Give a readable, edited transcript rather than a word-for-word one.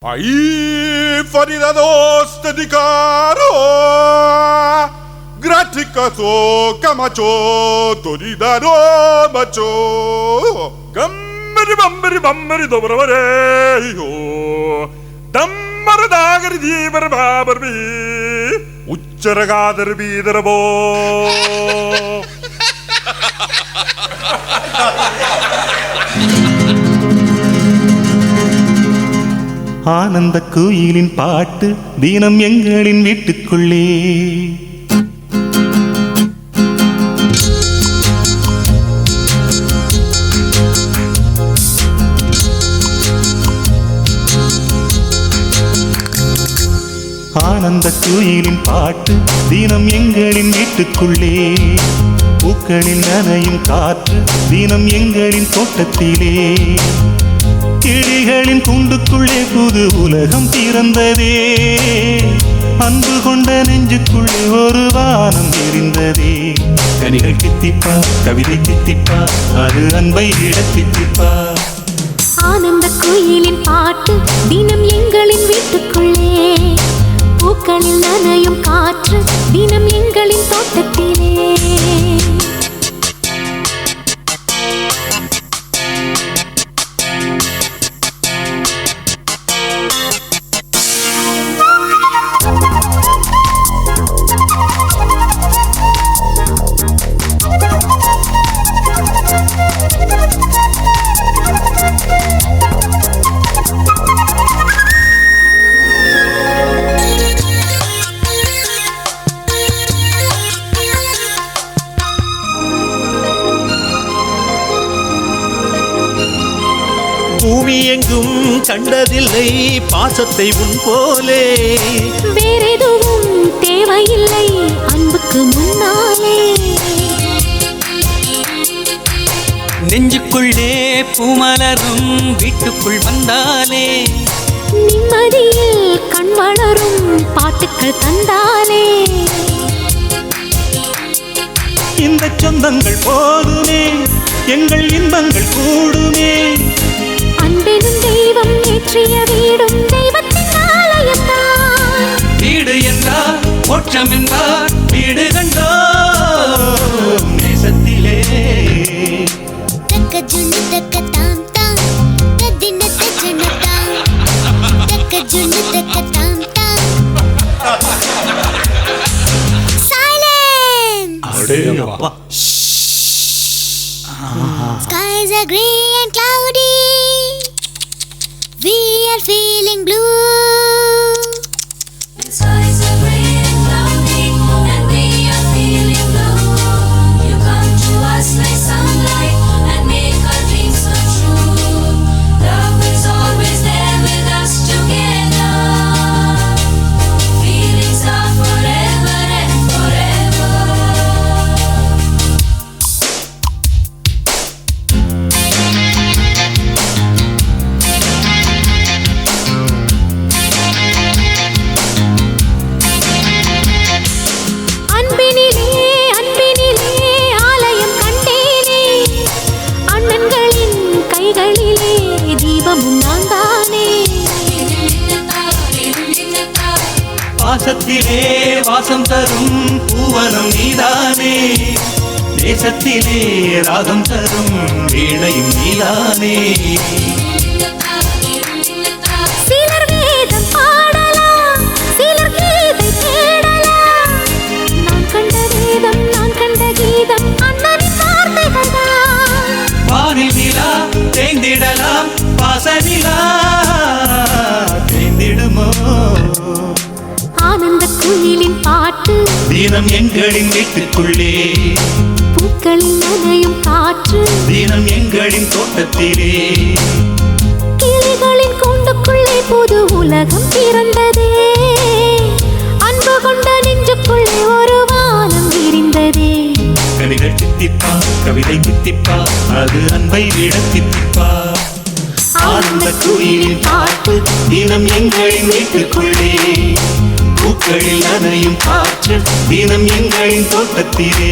Ahí faridados dedicaro graticaso camacho toridaro macho gammari bambari dobravare yo dammaradagari jeevar babarbi uccaragadar bidarabo ஆனந்த கோயிலின் பாட்டு தினம் எங்களின் வீட்டுக்குள்ளே ஆனந்த கோயிலின் பாட்டு தினம் எங்களின் வீட்டுக்குள்ளே பூக்களில் நனையும் காற்று தினம் எங்களின் தோட்டத்திலே கிளிகளின் கூண்டுக்குள்ளே புது உலகம் பிறந்ததே அன்பு கொண்ட நெஞ்சுக்குள்ளே ஒரு வானம் எரிந்ததே கனிகள் தித்திப்பா கவிதை தித்திப்பா அது அன்பை விட தித்திப்பா ஆனந்த கோயிலின் பாட்டு தினம் எங்களின் வீட்டுக்குள்ளே பூக்களில் நனையும் காற்று தினம் எங்களின் தோட்டத்திலே பூமி எங்கும் கண்டதில்லை பாசத்தை உன் போலே வேறெதுவும் தேவையில்லை அன்புக்கு முன்னாலே நெஞ்சுக்குள்ளே பூமலரும் வீட்டுக்குள் வந்தாலே நிம்மதியில் கண் வளரும் பாட்டுக்கள் தந்தாலே இந்த சொந்தங்கள் போதுமே எங்கள் இன்பங்கள் கூடுமே அன்பெனும் தெய்வம் ஏற்றிய வீடும் தெய்வத்தின் ஆலயம்தான் வீடு என்றால் மோட்சம் என்றால் வீடு கண்டோ நேசத்திலே தக்க ஜுன்னு தக்க தாம் தாம் ததின தஜன தாம் தக்க ஜுன்னு தக்க தாம் தாம் silence அடேயப்பா skies are gray and cloudy we are feeling blue The skies are gray and cloudy, and we are feeling blue. You come to us like sunlight and make our dreams come true. Love is always there with us together. Feelings are forever and forever. அன்பினிலே அன்பினிலே ஆலயம் கண்டேனே அண்ணன்களின் கைகளிலே தீபமும் நான் தானே பாசத்திலே வாசம் தரும் பூவனம் நீதானே தேசத்திலே ராகம் தரும் வீணையும் நீதானே சிலர் வேதம் பாடலாம் சிலர் கீதை தேடலாம் நான் கண்ட வேதம் நான் கண்ட கீதம் அண்ணனின் வார்த்தைகள் தான் வானில் நிலா தேய்ந்திடலாம் பாசனிலா தேய்ந்திடுமோ ஆனந்த கோயிலின் பாட்டு தினம் எங்களின் வீட்டுக்குள்ளே பூக்களில் நனையும் காற்று தினம் எங்களின் தோட்டத்திலே கிளிகளின் கூண்டுக்குள்ளே புது உலகம் பிறந்ததே அன்பு கொண்ட நெஞ்சுக்குள்ளே ஒரு வானம் விரிந்ததே கவிகள் தித்திப்பா கவிதை தித்திப்பா அது அன்பை விட தித்திப்பா ஆனந்த கோயிலின் பாட்டு தினம் எங்களின் வீட்டுக்குள்ளே பூக்களில் நனையும் காற்று தினம் எங்களின் தோட்டத்திலே